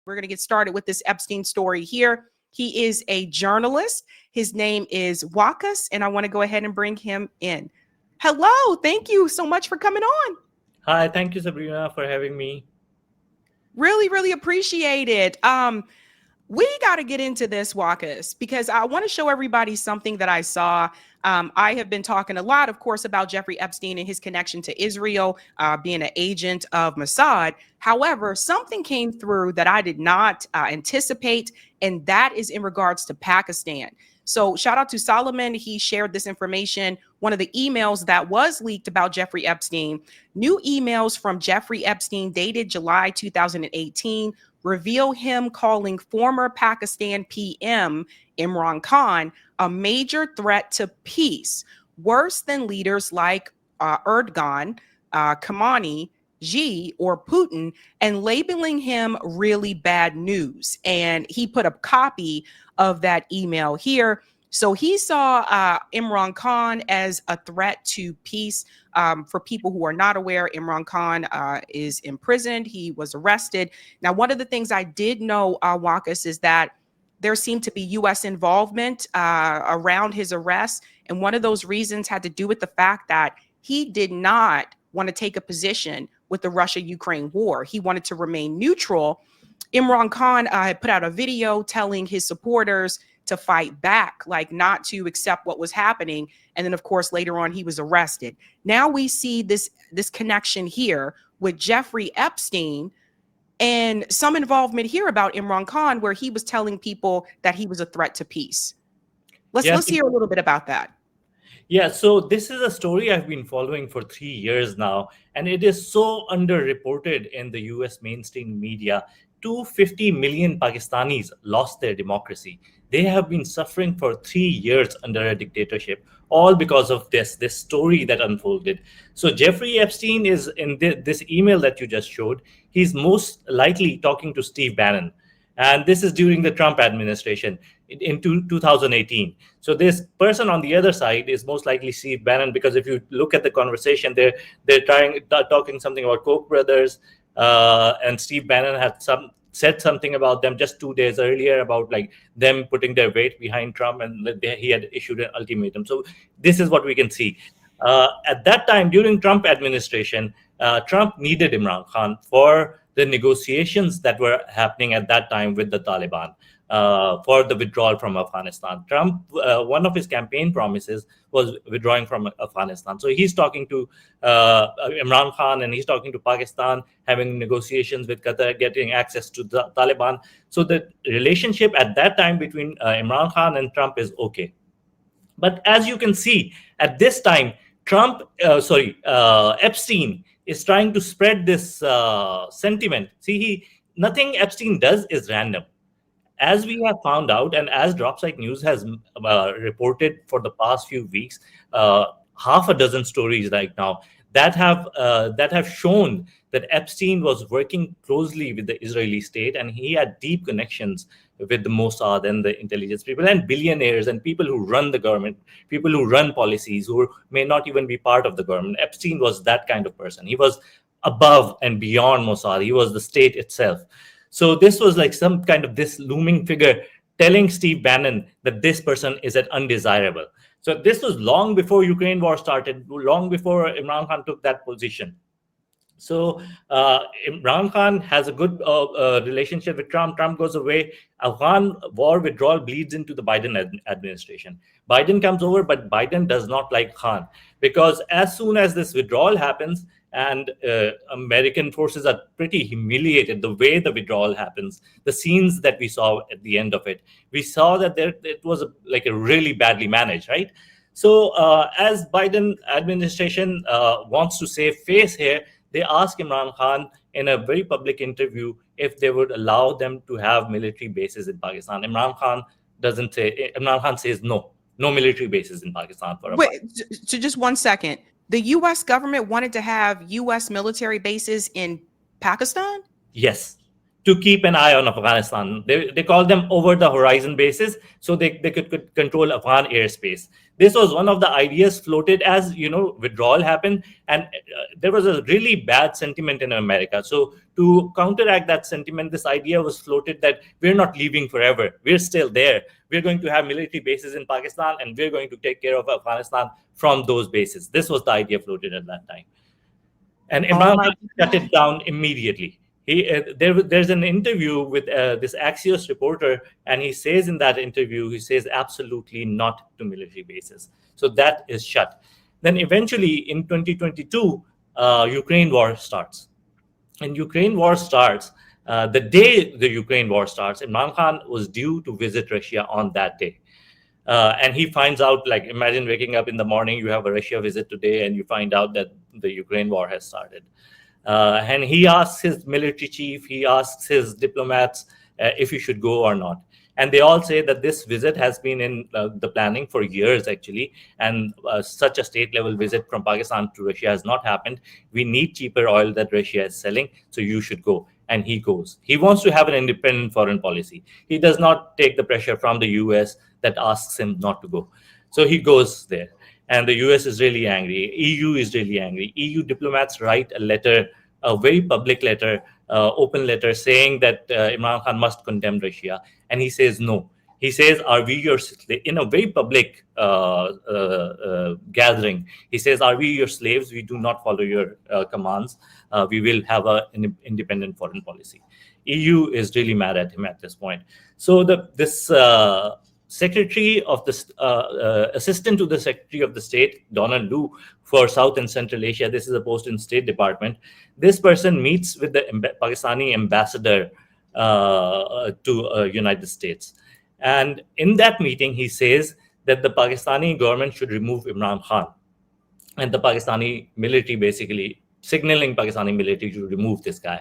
We're going to get started with this Epstein story here. He is a journalist. His name is Wakas, and I want to go ahead and bring him in. Hello. Thank you so much for coming on. Hi. Thank you, Sabrina, for having me. Really, really appreciate it. We got to get into this, Wakas, because I want to show everybody something that I saw. I have been talking a lot, of course, about Jeffrey Epstein and his connection to Israel, being an agent of Mossad. However, something came through that I did not anticipate, and that is in regards to Pakistan. So shout out to Solomon. He shared this information. One of the emails that was leaked about Jeffrey Epstein, new emails from Jeffrey Epstein dated July 2018, reveal him calling former Pakistan PM Imran Khan a major threat to peace, worse than leaders like Erdogan, Khamenei, Xi, or Putin, and labeling him really bad news. And he put a copy of that email here. So he saw Imran Khan as a threat to peace. For people who are not aware, Imran Khan is imprisoned. He was arrested. Now, one of the things I did know, Wakas, is that there seemed to be U.S. involvement around his arrest. And one of those reasons had to do with the fact that he did not want to take a position with the Russia-Ukraine war. He wanted to remain neutral. Imran Khan had put out a video telling his supporters to fight back, like not to accept what was happening. And then, of course, later on, he was arrested. Now we see this connection here with Jeffrey Epstein and some involvement here about Imran Khan, where he was telling people that he was a threat to peace. Let's hear a little bit about that. Yeah, so this is a story I've been following for 3 years now, and it is so underreported in the US mainstream media. 250 million Pakistanis lost their democracy. They have been suffering for 3 years under a dictatorship, all because of this story that unfolded. So Jeffrey Epstein is in this email that you just showed. He's most likely talking to Steve Bannon. And this is during the Trump administration in 2018. So this person on the other side is most likely Steve Bannon, because if you look at the conversation, they're talking something about Koch brothers, and Steve Bannon had said something about them just 2 days earlier about like them putting their weight behind Trump, and he had issued an ultimatum. So this is what we can see. At that time, during Trump administration, Trump needed Imran Khan for the negotiations that were happening at that time with the Taliban for the withdrawal from Afghanistan. Trump, one of his campaign promises was withdrawing from Afghanistan. So he's talking to Imran Khan, and he's talking to Pakistan, having negotiations with Qatar, getting access to the Taliban. So the relationship at that time between Imran Khan and Trump is okay. But as you can see, at this time, Epstein is trying to spread this sentiment. See, nothing Epstein does is random. As we have found out, and as Dropsite News has reported for the past few weeks, half a dozen stories right now that have shown that Epstein was working closely with the Israeli state, and he had deep connections with the Mossad and the intelligence people and billionaires and people who run the government, people who run policies, who may not even be part of the government. Epstein was that kind of person. He was above and beyond Mossad. He was the state itself. So this was like some kind of this looming figure telling Steve Bannon that this person is an undesirable. So this was long before Ukraine war started, long before Imran Khan took that position. So Imran Khan has a good relationship with Trump. Trump goes away. Afghan war withdrawal bleeds into the Biden administration. Biden comes over, but Biden does not like Khan, because as soon as this withdrawal happens, and American forces are pretty humiliated the way the withdrawal happens, the scenes that we saw at the end of it, we saw that it was like a really badly managed, right? So as Biden administration wants to save face here, they asked Imran Khan in a very public interview if they would allow them to have military bases in Pakistan. Imran Khan says no military bases in Pakistan for a while. Wait, so just 1 second. The U.S. government wanted to have U.S. military bases in Pakistan? Yes, to keep an eye on Afghanistan. They call them over-the-horizon bases, so they could control Afghan airspace. This was one of the ideas floated as, withdrawal happened, and there was a really bad sentiment in America. So to counteract that sentiment, this idea was floated that we're not leaving forever. We're still there. We're going to have military bases in Pakistan, and we're going to take care of Afghanistan from those bases. This was the idea floated at that time. And Oh Imran my Khan shut God. it down immediately. There's an interview with this Axios reporter, and he says in that interview, he says absolutely not to military bases. So that is shut. Then eventually in 2022, Ukraine war starts. And Ukraine war starts. The day the Ukraine war starts, Imran Khan was due to visit Russia on that day. And he finds out, like, imagine waking up in the morning, you have a Russia visit today, and you find out that the Ukraine war has started. And he asks his military chief, he asks his diplomats if he should go or not. And they all say that this visit has been in the planning for years, actually. And such a state level visit from Pakistan to Russia has not happened. We need cheaper oil that Russia is selling, so you should go. And he goes. He wants to have an independent foreign policy. He does not take the pressure from the US that asks him not to go. So he goes there. And the US is really angry. EU is really angry. EU diplomats write a letter, a very public letter, open letter, saying that Imran Khan must condemn Russia. And he says no. He says, "Are we your in a very public gathering? He says, "Are we your slaves? We do not follow your commands. We will have an independent foreign policy." EU is really mad at him at this point. So this Secretary of the Assistant to the Secretary of the State, Donald Lu, for South and Central Asia. This is a post in State Department. This person meets with the Pakistani ambassador to United States. And in that meeting, he says that the Pakistani government should remove Imran Khan. And the Pakistani military, basically signaling Pakistani military to remove this guy.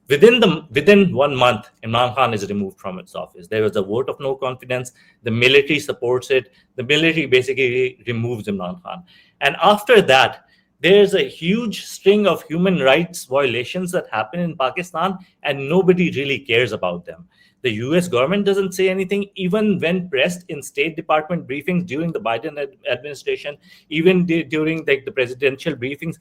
Within 1 month, Imran Khan is removed from its office. There was a vote of no confidence. The military supports it. The military basically removes Imran Khan. And after that, there's a huge string of human rights violations that happen in Pakistan, and nobody really cares about them. The US government doesn't say anything, even when pressed in State Department briefings during the Biden administration, even during the presidential briefings.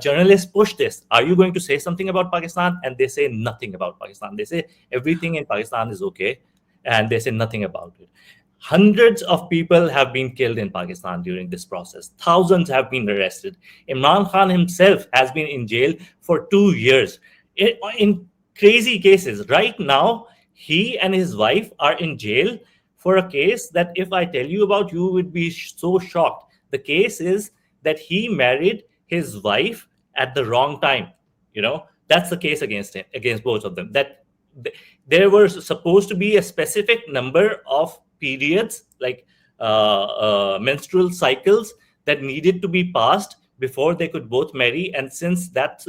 Journalists push this. Are you going to say something about Pakistan? And they say nothing about Pakistan. They say everything in Pakistan is okay, and they say nothing about it. Hundreds of people have been killed in Pakistan during this process. Thousands have been arrested. Imran Khan himself has been in jail for 2 years in crazy cases. Right now, he and his wife are in jail for a case that, if I tell you about, you would be so shocked. The case is that he married his wife at the wrong time. That's the case against him, against both of them. That there was supposed to be a specific number of periods, like menstrual cycles, that needed to be passed before they could both marry. And since that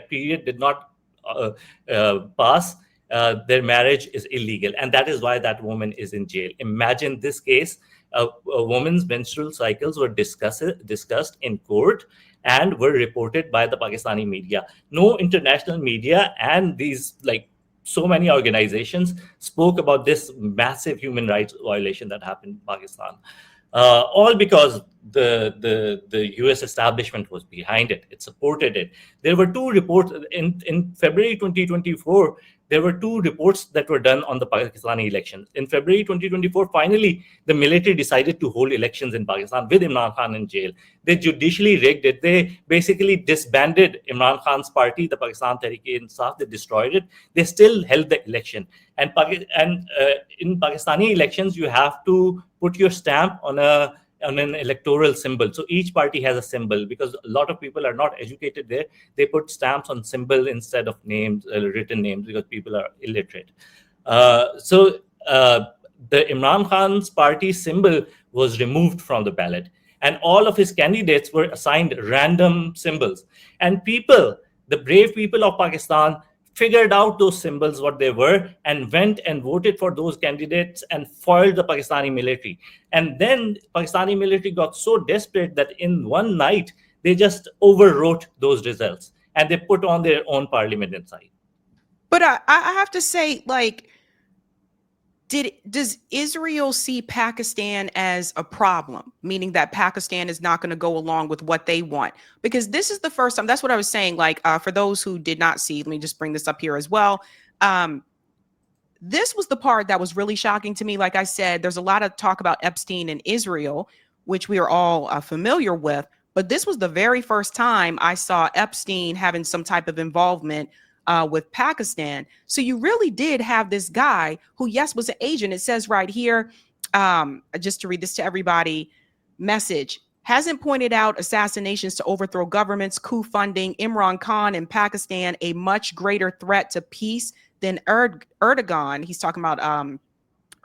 period did not pass, their marriage is illegal, and that is why that woman is in jail. Imagine this case. A woman's menstrual cycles were discussed in court and were reported by the Pakistani media. No international media and these so many organizations spoke about this massive human rights violation that happened in Pakistan. All because the US establishment was behind it. It supported it. There were two reports in February 2024. There were two reports that were done on the Pakistani elections. In February 2024, finally, the military decided to hold elections in Pakistan with Imran Khan in jail. They judicially rigged it. They basically disbanded Imran Khan's party, the Pakistan Tehreek-e-Insaf. They destroyed it. They still held the election. And in Pakistani elections, you have to put your stamp on an electoral symbol. So each party has a symbol, because a lot of people are not educated there. They put stamps on symbol instead of names, written names, because people are illiterate. So the Imran Khan's party symbol was removed from the ballot, and all of his candidates were assigned random symbols. And the brave people of Pakistan, figured out those symbols, what they were, and went and voted for those candidates and foiled the Pakistani military. And then Pakistani military got so desperate that in one night, they just overwrote those results and they put on their own parliament inside. But I have to say, does Israel see Pakistan as a problem, meaning that Pakistan is not going to go along with what they want? Because this is the first time. That's what I was saying. Like, for those who did not see, let me just bring this up here as well. This was the part that was really shocking to me. Like I said, there's a lot of talk about Epstein in Israel, which we are all familiar with. But this was the very first time I saw Epstein having some type of involvement with Pakistan. So you really did have this guy who, yes, was an agent. It says right here, just to read this to everybody, message hasn't pointed out assassinations to overthrow governments, coup funding, Imran Khan in Pakistan, a much greater threat to peace than Erdogan. He's talking about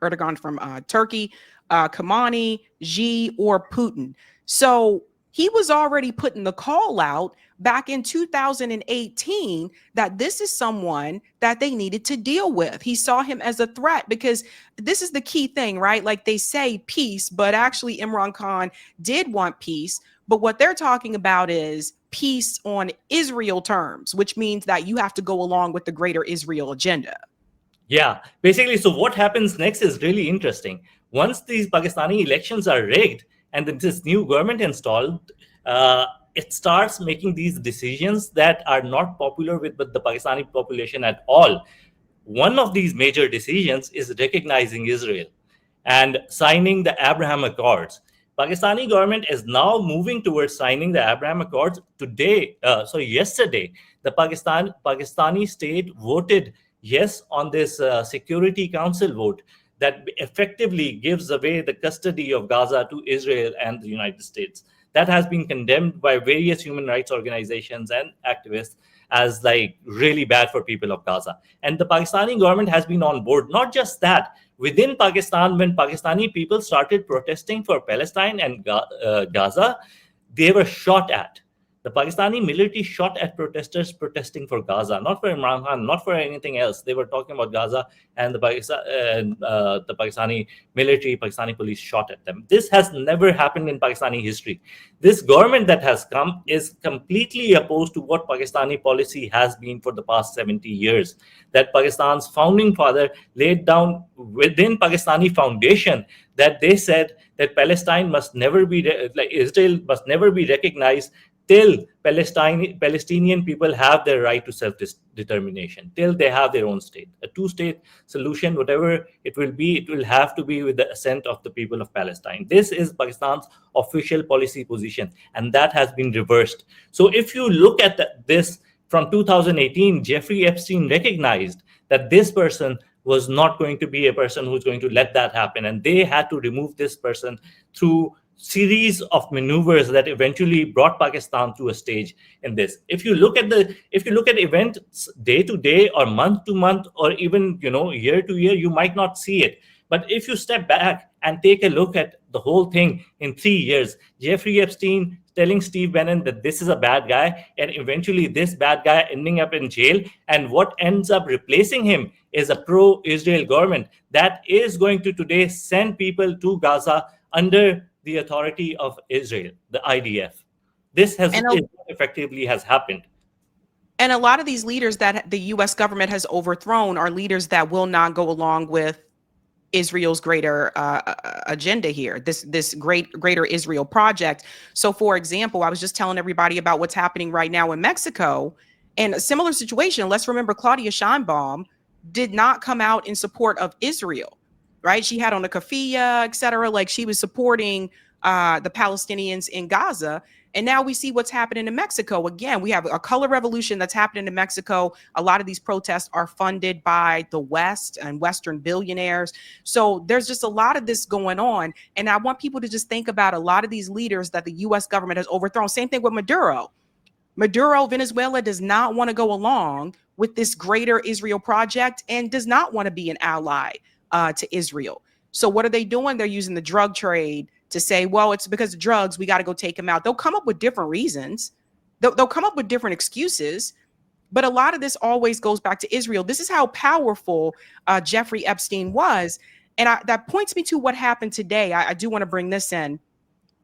Erdogan from Turkey, Khamenei, Xi, or Putin. So he was already putting the call out back in 2018 that this is someone that they needed to deal with. He saw him as a threat because this is the key thing, right? Like they say peace, but actually Imran Khan did want peace. But what they're talking about is peace on Israel terms, which means that you have to go along with the greater Israel agenda. Yeah, basically, so what happens next is really interesting. Once these Pakistani elections are rigged and then this new government installed, it starts making these decisions that are not popular with the Pakistani population at all. One of these major decisions is recognizing Israel and signing the Abraham Accords. Pakistani government is now moving towards signing the Abraham Accords today. Yesterday, the Pakistani state voted yes on this Security Council vote that effectively gives away the custody of Gaza to Israel and the United States. That has been condemned by various human rights organizations and activists as like really bad for people of Gaza. And the Pakistani government has been on board. Not just that, within Pakistan, when Pakistani people started protesting for Palestine and Gaza, they were shot at. The Pakistani military shot at protesters protesting for Gaza, not for Imran Khan, not for anything else. They were talking about Gaza, and the Pakistani military, Pakistani police shot at them. This has never happened in Pakistani history. This government that has come is completely opposed to what Pakistani policy has been for the past 70 years. That Pakistan's founding father laid down within Pakistani foundation that they said that Palestine must never be, like Israel must never be recognized till Palestinian people have their right to self-determination, till they have their own state. A two-state solution, whatever it will be, it will have to be with the assent of the people of Palestine. This is Pakistan's official policy position, and that has been reversed. So if you look at this from 2018, Jeffrey Epstein recognized that this person was not going to be a person who's going to let that happen, and they had to remove this person through series of maneuvers that eventually brought Pakistan to a stage in this. If you look at events day to day or month to month or even year to year, you might not see it. But if you step back and take a look at the whole thing in 3 years, Jeffrey Epstein telling Steve Bannon that this is a bad guy, and eventually this bad guy ending up in jail, and what ends up replacing him is a pro-Israel government that is going to today send people to Gaza under the authority of Israel, the IDF. This has effectively has happened. And a lot of these leaders that the U.S. government has overthrown are leaders that will not go along with Israel's greater agenda here, this greater Israel project. So, for example, I was just telling everybody about what's happening right now in Mexico, and a similar situation. Let's remember Claudia Sheinbaum did not come out in support of Israel, right? She had on a keffiyeh, et cetera. Like she was supporting the Palestinians in Gaza. And now we see what's happening in Mexico. Again, we have a color revolution that's happening in Mexico. A lot of these protests are funded by the West and Western billionaires. So there's just a lot of this going on. And I want people to just think about a lot of these leaders that the U.S. government has overthrown. Same thing with Maduro. Venezuela does not want to go along with this greater Israel project and does not want to be an ally to Israel. So what are they doing? They're using the drug trade to say, well, it's because of drugs, we got to go take them out. They'll come up with different reasons. They'll come up with different excuses. But a lot of this always goes back to Israel. This is how powerful Jeffrey Epstein was. And that points me to what happened today. I do want to bring this in.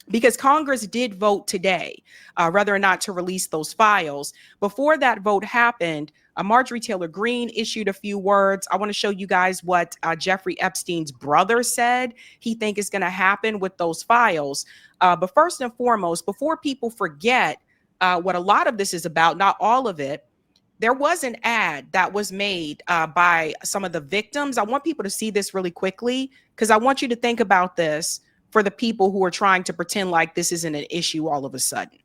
because Congress did vote today whether or not to release those files. Before that vote happened, Marjorie Taylor Greene issued a few words. I want to show you guys what Jeffrey Epstein's brother said he think is going to happen with those files. But first and foremost, before people forget what a lot of this is about, not all of it, there was an ad that was made by some of the victims. I want people to see this really quickly because I want you to think about this for the people who are trying to pretend like this isn't an issue all of a sudden.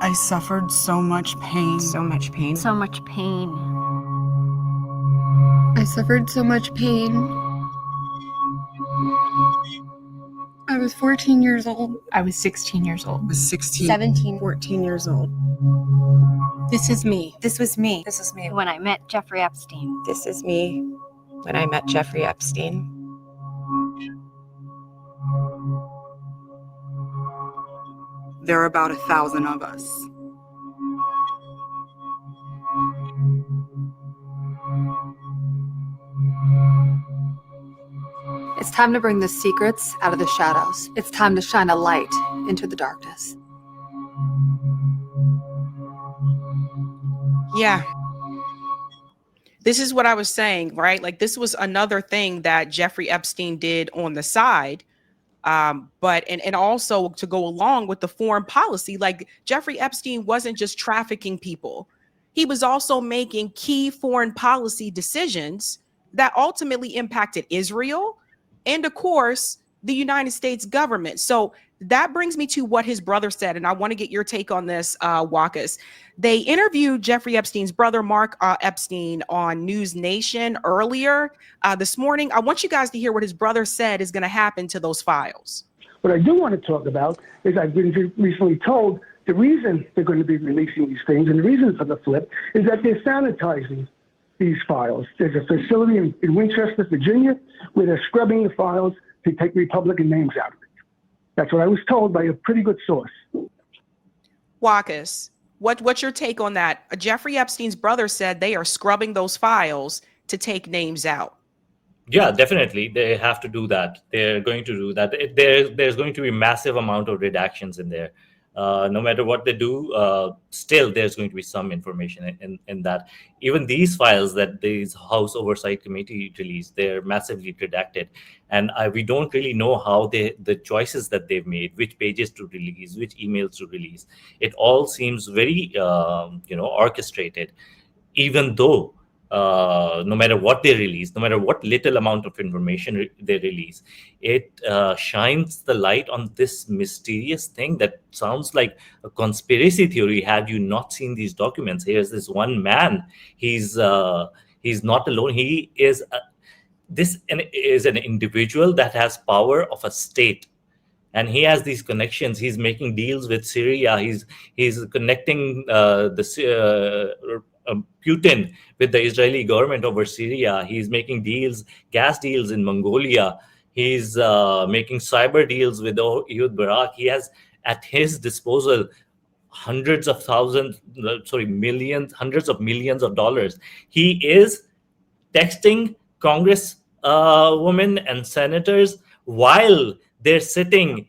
I suffered so much pain. So much pain. So much pain. I suffered so much pain. I was 14 years old. I was 16 years old. I was 16, 17. 14 years old. This is me. This was me. This is me when I met Jeffrey Epstein. This is me when I met Jeffrey Epstein. There are about 1,000 of us. It's time to bring the secrets out of the shadows. It's time to shine a light into the darkness. Yeah. This is what I was saying, right? Like this was another thing that Jeffrey Epstein did on the side. But also to go along with the foreign policy, like Jeffrey Epstein wasn't just trafficking people. He was also making key foreign policy decisions that ultimately impacted Israel and, of course, the United States government. So that brings me to what his brother said. And I want to get your take on this, Wakas. They interviewed Jeffrey Epstein's brother, Mark Epstein, on News Nation earlier this morning. I want you guys to hear what his brother said is going to happen to those files. What I do want to talk about is I've been recently told the reason they're going to be releasing these things and the reason for the flip is that they're sanitizing these files. There's a facility in Winchester, Virginia, where they're scrubbing the files to take Republican names out of it. That's what I was told by a pretty good source. Wakas, what's your take on that? Jeffrey Epstein's brother said they are scrubbing those files to take names out. Yeah, definitely. They have to do that. They're going to do that. There's going to be a massive amount of redactions in there. No matter what they do, still there's going to be some information in that. Even these files that these House Oversight Committee released, they're massively redacted. And we don't really know how the choices that they've made, which pages to release, which emails to release. It all seems very, orchestrated, even though no matter what they release, no matter what little amount of information they release, it shines the light on this mysterious thing that sounds like a conspiracy theory. Had you not seen these documents, here's this one man. He's not alone. He is this is an individual that has power of a state. And he has these connections. He's making deals with Syria. He's connecting Putin with the Israeli government over Syria. He's making gas deals in Mongolia. He's making cyber deals with Ehud Barak. He has at his disposal hundreds of millions of dollars. He is texting Congress women and senators while they're sitting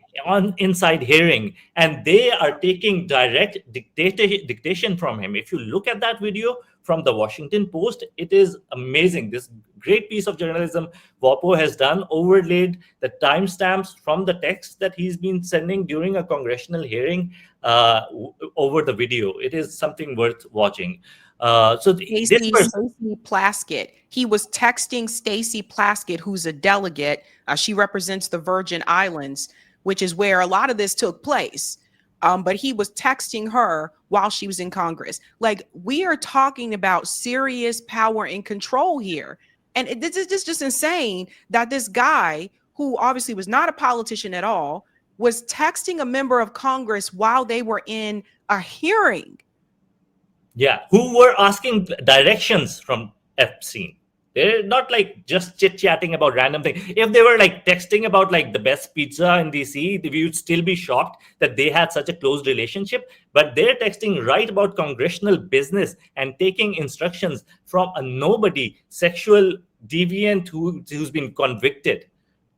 inside hearing, and they are taking direct dictation from him. If you look at that video from the Washington Post, it is amazing. This great piece of journalism WAPO has done, overlaid the timestamps from the text that he's been sending during a congressional hearing over the video. It is something worth watching. Stacey Plaskett. He was texting Stacey Plaskett, who's a delegate. She represents the Virgin Islands, which is where a lot of this took place. But he was texting her while she was in Congress. Like, we are talking about serious power and control here. And this is just insane that this guy, who obviously was not a politician at all, was texting a member of Congress while they were in a hearing. Yeah, who were asking directions from Epstein. They're not like just chit-chatting about random things. If they were like texting about like the best pizza in DC, we would still be shocked that they had such a close relationship. But they're texting right about congressional business and taking instructions from a nobody, sexual deviant who's been convicted.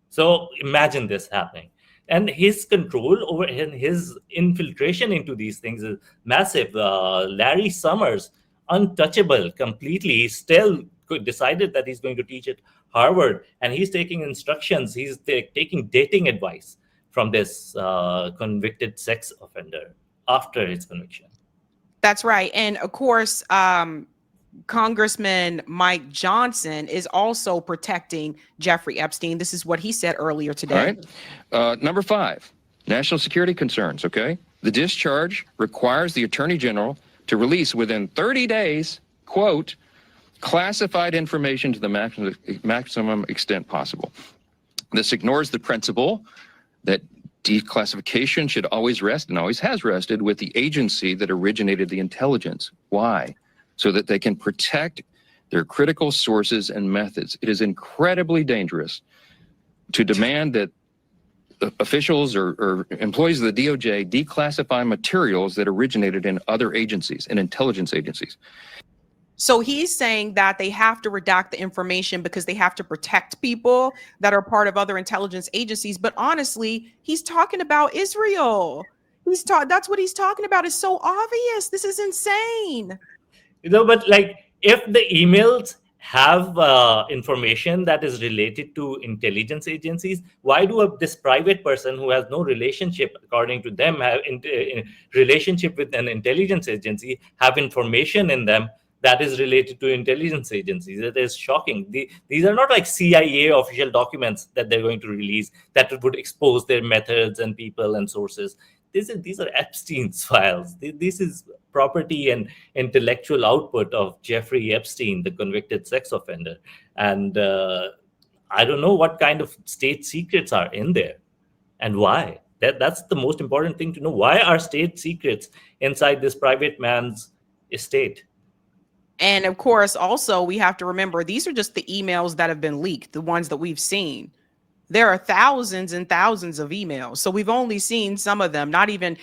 So imagine this happening. And his control over and his infiltration into these things is massive. Larry Summers, untouchable completely. He still decided that he's going to teach at Harvard, and he's taking instructions. He's taking dating advice from this convicted sex offender after his conviction. That's right. And of course, Congressman Mike Johnson is also protecting Jeffrey Epstein. This is what he said earlier today. All right. Number 5, national security concerns, okay? The discharge requires the Attorney General to release within 30 days, quote, classified information to the maximum extent possible. This ignores the principle that declassification should always rest, and always has rested, with the agency that originated the intelligence. Why? So that they can protect their critical sources and methods. It is incredibly dangerous to demand that officials or employees of the DOJ declassify materials that originated in other agencies, in intelligence agencies. So he's saying that they have to redact the information because they have to protect people that are part of other intelligence agencies. But honestly, he's talking about Israel. That's what he's talking about. It's so obvious. This is insane. But like if the emails have information that is related to intelligence agencies, why do this private person who has no relationship, according to them, have relationship with an intelligence agency, have information in them that is related to intelligence agencies? It is shocking. These are not like CIA official documents that they're going to release that would expose their methods and people and sources. These are Epstein's files. This is property and intellectual output of Jeffrey Epstein, the convicted sex offender. And I don't know what kind of state secrets are in there and why. That's the most important thing to know. Why are state secrets inside this private man's estate? And of course, also, we have to remember, these are just the emails that have been leaked, the ones that we've seen. There are thousands and thousands of emails. So we've only seen some of them, not even,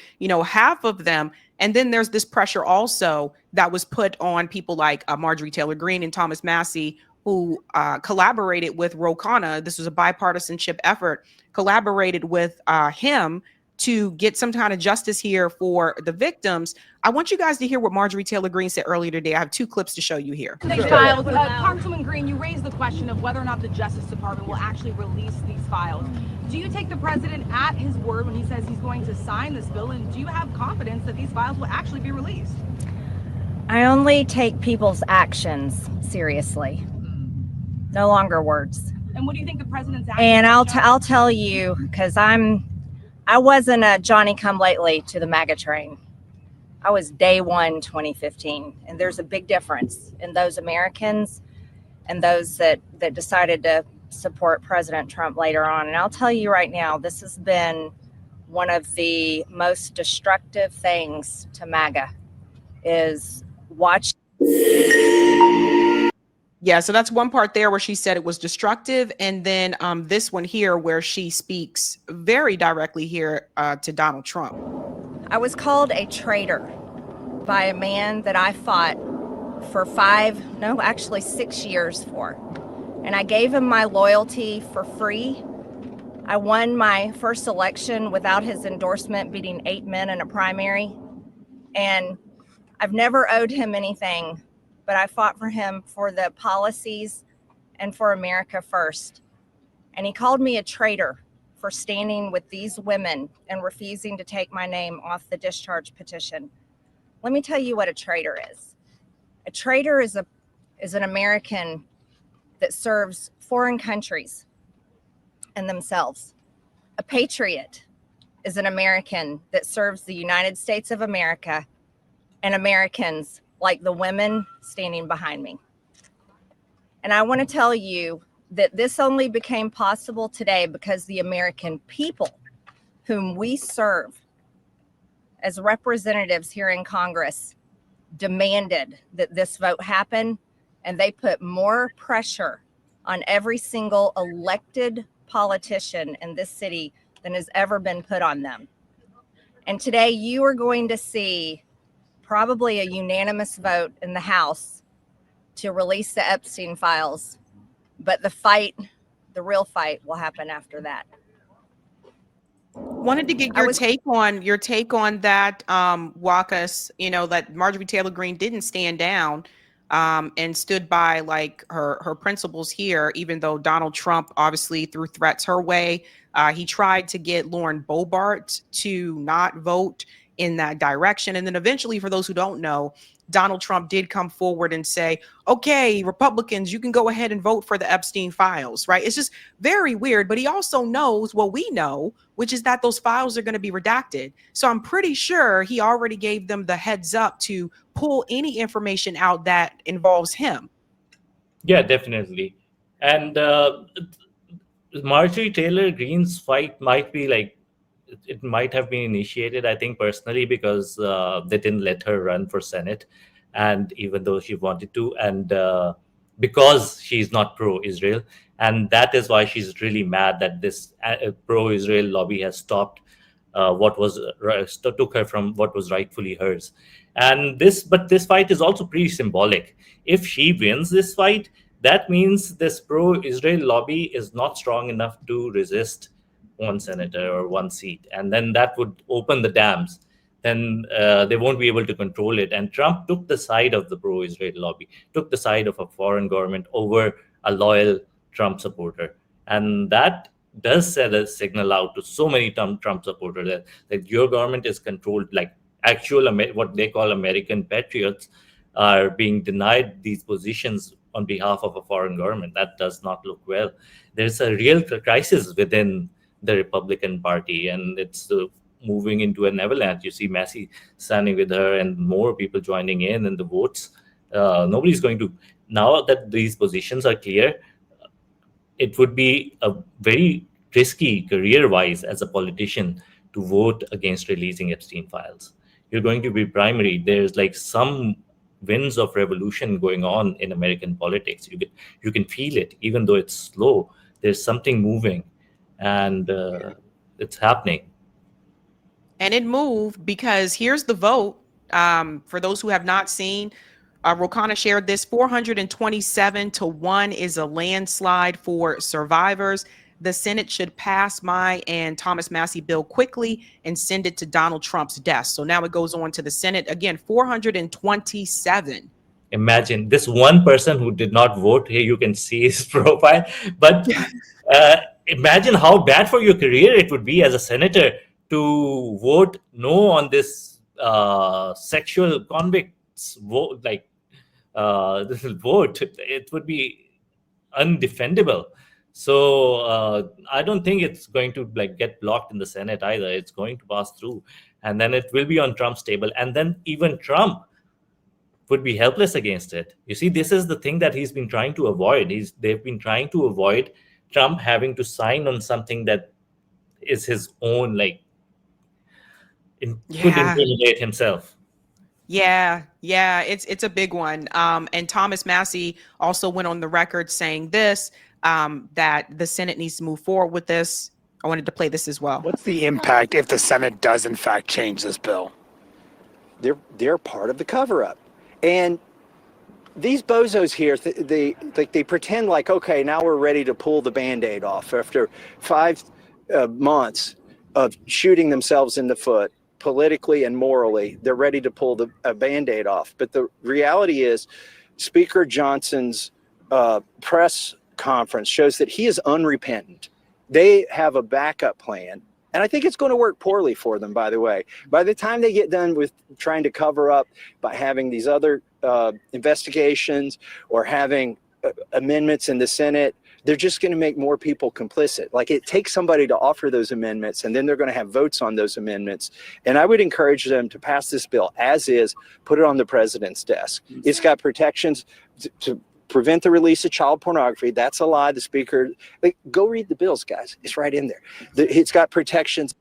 half of them. And then there's this pressure also that was put on people like Marjorie Taylor Greene and Thomas Massie, who collaborated with Ro Khanna. This was a bipartisanship effort, collaborated with him to get some kind of justice here for the victims. I want you guys to hear what Marjorie Taylor Greene said earlier today. I have 2 clips to show you here. Congresswoman Greene, you raised the question of whether or not the Justice Department will actually release these files. Do you take the president at his word when he says he's going to sign this bill? And do you have confidence that these files will actually be released? I only take people's actions seriously. No longer words. And what do you think the president's actions? And I'll tell you, because I wasn't a Johnny-come-lately to the MAGA train. I was day one 2015. And there's a big difference in those Americans and those that decided to support President Trump later on. And I'll tell you right now, this has been one of the most destructive things to MAGA is watch. Yeah, so that's one part there where she said it was destructive. And then this one here where she speaks very directly here to Donald Trump. I was called a traitor by a man that I fought for 6 years for. And I gave him my loyalty for free. I won my first election without his endorsement, beating 8 men in a primary. And I've never owed him anything, but I fought for him for the policies and for America first. And he called me a traitor for standing with these women and refusing to take my name off the discharge petition. Let me tell you what a traitor is. A traitor is an American that serves foreign countries and themselves. A patriot is an American that serves the United States of America and Americans like the women standing behind me. And I want to tell you that this only became possible today because the American people whom we serve as representatives here in Congress demanded that this vote happen, and they put more pressure on every single elected politician in this city than has ever been put on them. And today you are going to see probably a unanimous vote in the House to release the Epstein files. But the real fight will happen after that. Wanted to get your take on that, Wakas, that Marjorie Taylor Greene didn't stand down and stood by like her principles here, even though Donald Trump obviously threw threats her way. He tried to get Lauren Boebert to not vote in that direction. And then eventually, for those who don't know, Donald Trump did come forward and say, okay, Republicans, you can go ahead and vote for the Epstein files, right? It's just very weird. But he also knows what we know, which is that those files are going to be redacted. So I'm pretty sure he already gave them the heads up to pull any information out that involves him. Yeah, definitely. And Marjorie Taylor Greene's fight might be like, it might have been initiated, I think, personally, because they didn't let her run for Senate, and even though she wanted to, and because she's not pro-Israel, and that is why she's really mad that this pro-Israel lobby has stopped took her from what was rightfully hers. But this fight is also pretty symbolic. If she wins this fight, that means this pro-Israel lobby is not strong enough to resist one senator or one seat, and then that would open the dams. Then they won't be able to control it. And Trump took the side of the pro-Israel lobby, took the side of a foreign government over a loyal Trump supporter, and that does send a signal out to so many Trump supporters that your government is controlled. Like actual what they call American patriots are being denied these positions on behalf of a foreign government. That does not look well. There's a real crisis within the Republican Party, and it's moving into an avalanche. You see Massey standing with her and more people joining in, and the votes. Nobody's going to, now that these positions are clear, it would be a very risky career-wise as a politician to vote against releasing Epstein files. You're going to be primary. There's like some winds of revolution going on in American politics. You can feel it, even though it's slow. There's something moving. And it's happening. And it moved because here's the vote. For those who have not seen, Rokana shared this, 427-1 is a landslide for survivors. The Senate should pass my and Thomas Massey bill quickly and send it to Donald Trump's desk. So now it goes on to the Senate. Again, 427. Imagine this one person who did not vote. Here you can see his profile. But imagine how bad for your career it would be as a senator to vote no on this sexual convicts vote. This vote, it would be undefendable. So I don't think it's going to get blocked in the Senate either. It's going to pass through, and then it will be on Trump's table, and then even Trump would be helpless against it. You see, this is the thing that he's been trying to avoid. They've been trying to avoid Trump having to sign on something that is his own, could intimidate himself. Yeah, it's a big one. And Thomas Massey also went on the record saying this, that the Senate needs to move forward with this. I wanted to play this as well. What's the impact if the Senate does in fact change this bill? They're part of the cover-up. And these bozos here, they pretend like, okay, now we're ready to pull the Band-Aid off after 5 months of shooting themselves in the foot politically and morally. They're ready to pull the Band-Aid off. But the reality is Speaker Johnson's press conference shows that he is unrepentant. They have a backup plan. And I think it's going to work poorly for them, by the way. By the time they get done with trying to cover up by having these other investigations or having amendments in the Senate, they're just going to make more people complicit. Like, it takes somebody to offer those amendments, and then they're going to have votes on those amendments. And I would encourage them to pass this bill as is, put it on the president's desk. It's got protections to prevent the release of child pornography. That's a lie. The speaker, go read the bills, guys. It's right in there. It's got protections.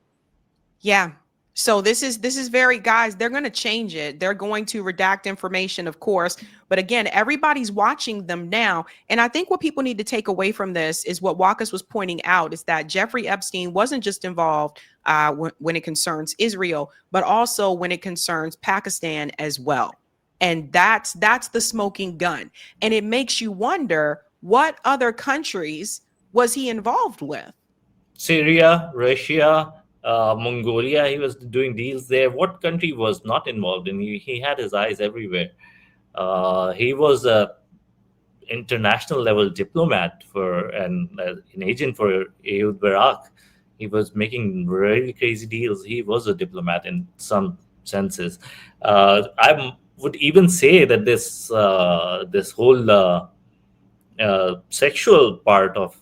Yeah. So this is very, guys, they're going to change it. They're going to redact information, of course. But again, everybody's watching them now. And I think what people need to take away from this is what Walkus was pointing out, is that Jeffrey Epstein wasn't just involved when it concerns Israel, but also when it concerns Pakistan as well. And that's the smoking gun. And it makes you wonder, what other countries was he involved with? Syria, Russia, Mongolia, he was doing deals there. What country was not involved in? He had his eyes everywhere. He was a international level diplomat and an agent for Ehud Barak. He was making really crazy deals. He was a diplomat in some senses. I would even say that this whole sexual part of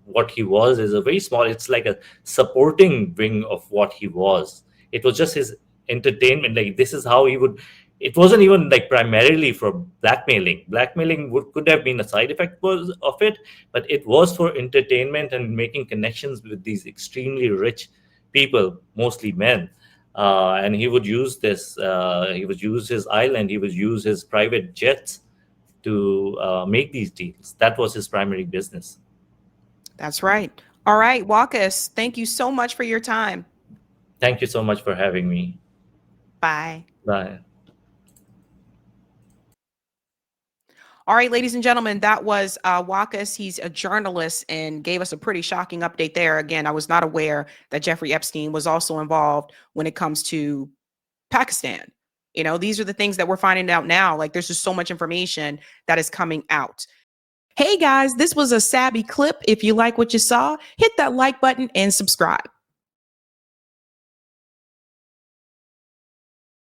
what he was is a very small, it's like a supporting wing of what he was. It was just his entertainment. Like, this is how he would, it wasn't even like primarily for blackmailing. Could have been a side effect of it, but it was for entertainment and making connections with these extremely rich people, mostly men. And he would use this, he would use his island, he would use his private jets to make these deals. That was his primary business. That's right. All right, Walkus, thank you so much for your time. Thank you so much for having me. Bye. Bye. All right, ladies and gentlemen, that was Walkus. He's a journalist and gave us a pretty shocking update there. Again, I was not aware that Jeffrey Epstein was also involved when it comes to Pakistan. You know, these are the things that we're finding out now. Like, there's just so much information that is coming out. Hey guys, this was a Sabby clip. If you like what you saw, hit that like button and subscribe.